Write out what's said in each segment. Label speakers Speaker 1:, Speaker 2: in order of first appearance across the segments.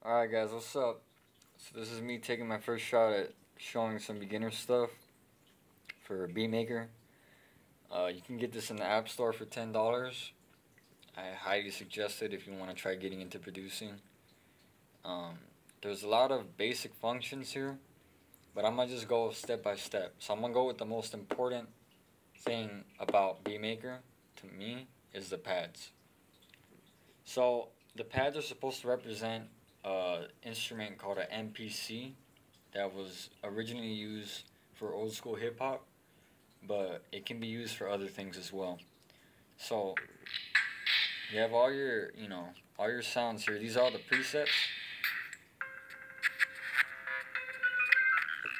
Speaker 1: Alright guys, what's up? So this is me taking my first shot at showing some beginner stuff for Beatmaker. You can get this in the App Store for $10. I highly suggest it if you want to try getting into producing. There's a lot of basic functions here, but I'm going to just go step by step. So I'm going to go with the most important thing about Beatmaker, to me, is the pads. So the pads are supposed to represent instrument called an MPC that was originally used for old school hip hop, but it can be used for other things as well. So you have all your, all your sounds here. These are all the presets.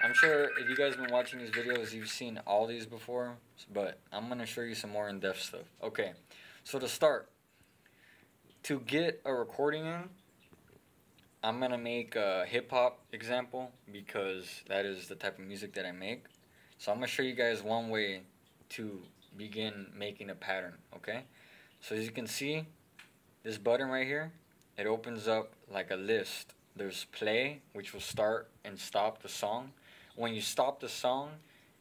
Speaker 1: I'm sure if you guys have been watching these videos, you've seen all these before, but I'm going to show you some more in-depth stuff. Okay, so to start, to get a recording in, I'm going to make a hip-hop example because that is the type of music that I make. So I'm going to show you guys one way to begin making a pattern, okay? So as you can see, this button right here, it opens up like a list. There's play, which will start and stop the song. When you stop the song,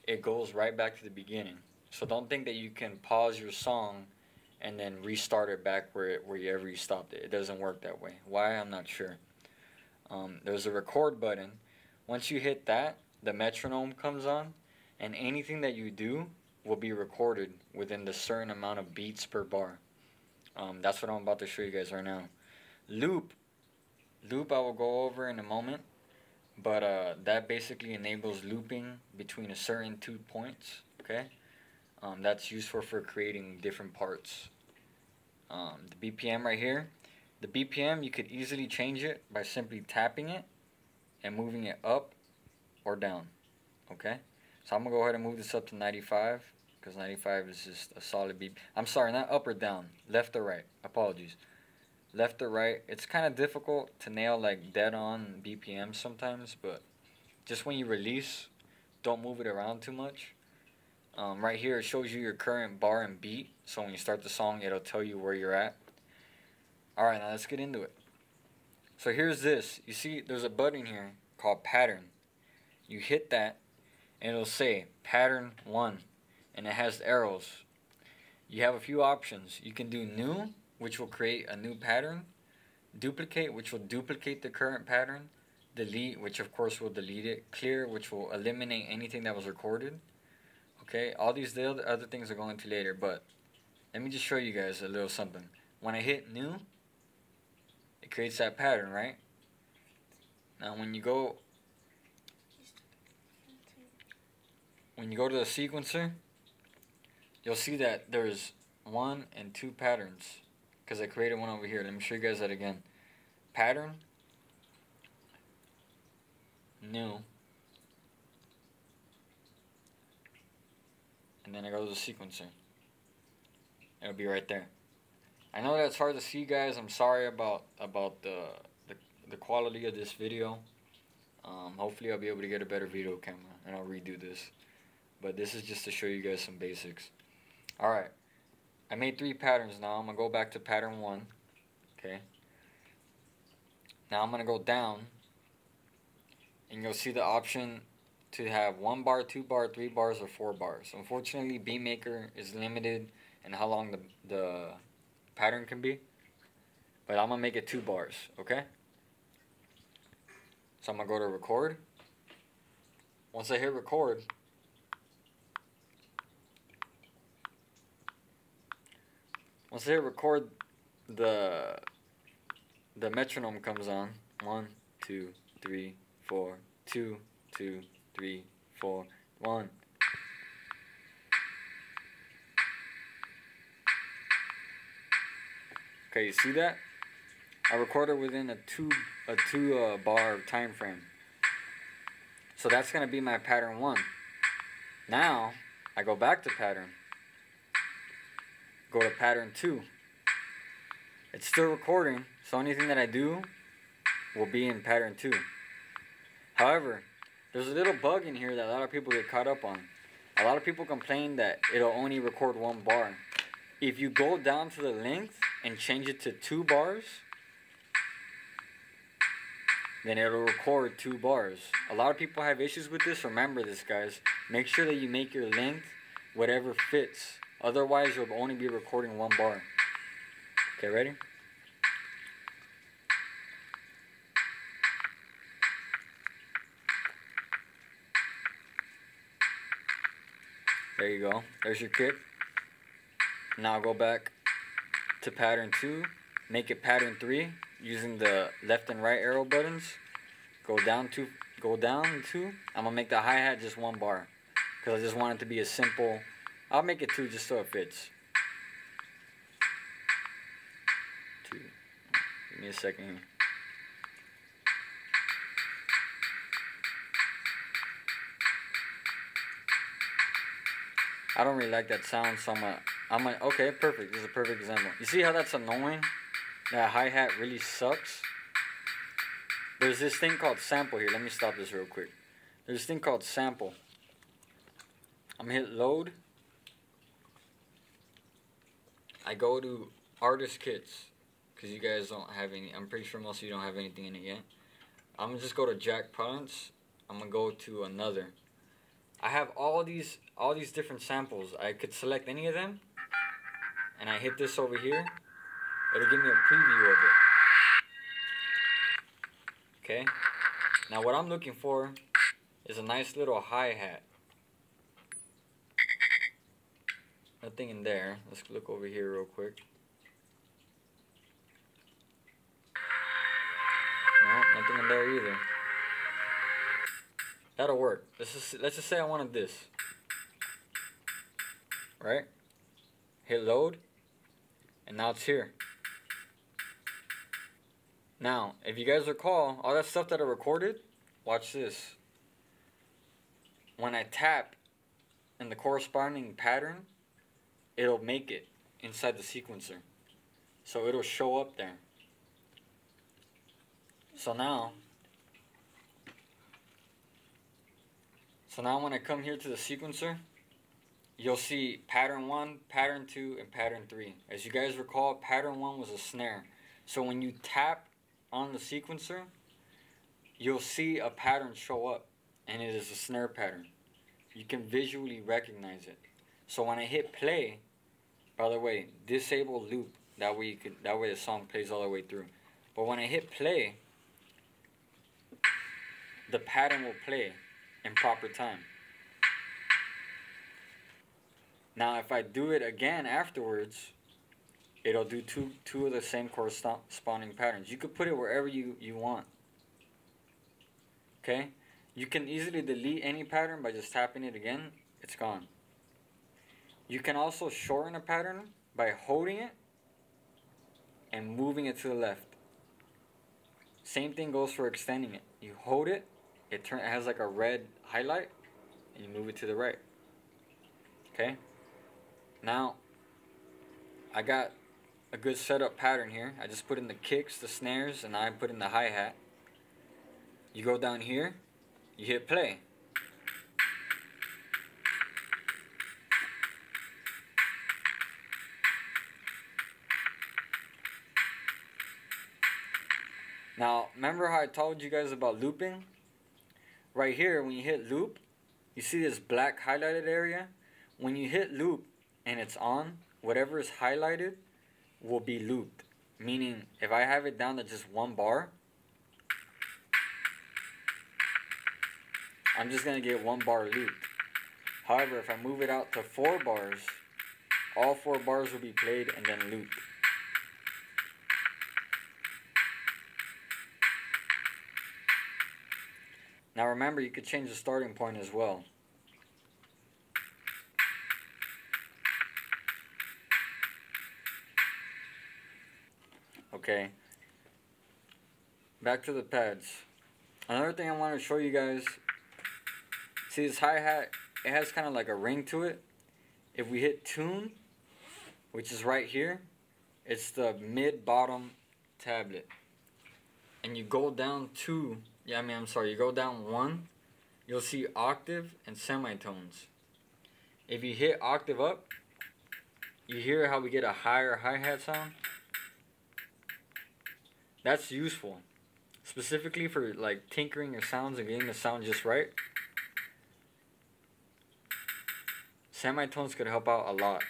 Speaker 1: it goes right back to the beginning. So don't think that you can pause your song and then restart it back wherever you stopped it. It doesn't work that way. Why? I'm not sure. There's a record button. Once you hit that, the metronome comes on, and anything that you do will be recorded within the certain amount of beats per bar. That's what I'm about to show you guys right now. Loop I will go over in a moment, but that basically enables looping between a certain 2 points, okay? That's useful for creating different parts. The BPM right here, the BPM, you could easily change it by simply tapping it and moving it up or down, okay? So I'm going to go ahead and move this up to 95 because 95 is just a solid beat. I'm sorry, not up or down, left or right. Apologies. Left or right. It's kind of difficult to nail like dead on BPM sometimes, but just when you release, don't move it around too much. Right here, it shows you your current bar and beat. So when you start the song, it'll tell you where you're at. Alright, now let's get into it. So here's this. You see, there's a button here called pattern. You hit that, and it'll say pattern 1, and it has arrows. You have a few options. You can do new, which will create a new pattern. Duplicate, which will duplicate the current pattern. Delete, which of course will delete it. Clear, which will eliminate anything that was recorded. Okay, all these other things are going to later, but let me just show you guys a little something. When I hit new, it creates that pattern, right? Now when you go to the sequencer, you'll see that there's 1 and 2 patterns because I created one over here. Let me show you guys that again. Pattern, new, and then I go to the sequencer. It'll be right there. I know that's hard to see, guys. I'm sorry about the quality of this video. Hopefully I'll be able to get a better video camera and I'll redo this. But this is just to show you guys some basics. Alright. I made 3 patterns now. I'm going to go back to pattern 1. Okay. Now I'm going to go down. And you'll see the option to have 1 bar, 2 bar, 3 bars, or 4 bars. Unfortunately, Beatmaker is limited in how long the pattern can be. But I'm going to make it 2 bars. Okay. So I'm going to go to record. Once I hit record, the metronome comes on. 1, 2, 3, 4, 2, 2, 3, 4, 1. Okay, you see that? I recorded within a two bar time frame. So that's gonna be my pattern 1. Now I go back to pattern. Go to pattern 2. It's still recording, so anything that I do will be in pattern 2. However, there's a little bug in here that a lot of people get caught up on. A lot of people complain that it'll only record 1 bar. If you go down to the length and change it to 2 bars, then it'll record 2 bars. A lot of people have issues with this. Remember this, guys. Make sure that you make your length whatever fits. Otherwise, you'll only be recording 1 bar. Okay, ready? There you go. There's your kick. Now go back to pattern 2. Make it pattern 3 using the left and right arrow buttons. Go down 2. I'm gonna make the hi-hat just 1 bar because I just want it to be a simple. I'll make it 2 just so it fits. 2. Give me a second here. I don't really like that sound, so I'm like, okay, perfect. This is a perfect example. You see how that's annoying? That hi-hat really sucks. There's this thing called sample here. Let me stop this real quick. There's this thing called sample. I'm gonna hit load. I go to artist kits because you guys don't have any. I'm pretty sure most of you don't have anything in it yet. I'm gonna just go to Jack Province. I'm gonna go to another. I have all these different samples. I could select any of them, and I hit this over here. It'll give me a preview of it. Okay. Now what I'm looking for is a nice little hi-hat. Nothing in there. Let's look over here real quick. No, nothing in there either. That'll work. Let's just say I wanted this. Right? Hit load. And now it's here. Now, if you guys recall, all that stuff that I recorded, watch this. When I tap in the corresponding pattern, it'll make it inside the sequencer. So it'll show up there. So now when I come here to the sequencer, you'll see pattern 1, pattern 2, and pattern 3. As you guys recall, pattern 1 was a snare. So when you tap on the sequencer, you'll see a pattern show up, and it is a snare pattern. You can visually recognize it. So when I hit play, by the way, disable loop. That way the song plays all the way through. But when I hit play, the pattern will play in proper time. Now if I do it again afterwards, it'll do two of the same corresponding patterns. You could put it wherever you want. Okay? You can easily delete any pattern by just tapping it again. It's gone. You can also shorten a pattern by holding it and moving it to the left. Same thing goes for extending it. You hold it, it has like a red highlight, and you move it to the right. Okay? Now, I got a good setup pattern here. I just put in the kicks, the snares, and I put in the hi-hat. You go down here, you hit play. Now, remember how I told you guys about looping? Right here, when you hit loop, you see this black highlighted area? When you hit loop and it's on, whatever is highlighted will be looped. Meaning, if I have it down to just 1 bar, I'm just going to get 1 bar looped. However, if I move it out to 4 bars, all 4 bars will be played and then looped. Now remember, you could change the starting point as well. Okay. Back to the pads. Another thing I want to show you guys. See this hi-hat? It has kind of like a ring to it. If we hit tune, which is right here, it's the mid-bottom tablet. And you go down you go down 1, you'll see octave and semitones. If you hit octave up, you hear how we get a higher hi-hat sound? That's useful. specifically for like tinkering your sounds and getting the sound just right, semitones could help out a lot.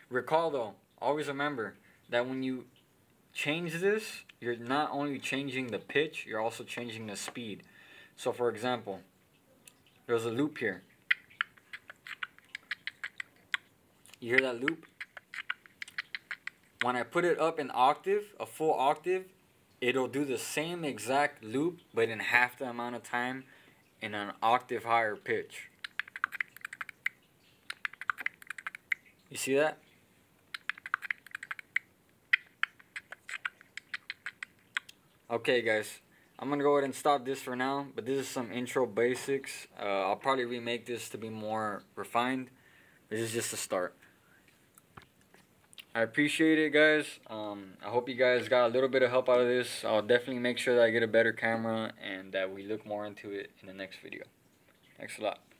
Speaker 1: Recall though, always remember that when you change this, you're not only changing the pitch, you're also changing the speed. So for example, there's a loop here. You hear that loop? When I put it up an octave, a full octave, it'll do the same exact loop, but in half the amount of time in an octave higher pitch. You see that? Okay guys, I'm gonna go ahead and stop this for now, but this is some intro basics. I'll probably remake this to be more refined. This is just a start. I appreciate it, guys. I hope you guys got a little bit of help out of this. I'll definitely make sure that I get a better camera and that we look more into it in the next video. Thanks a lot.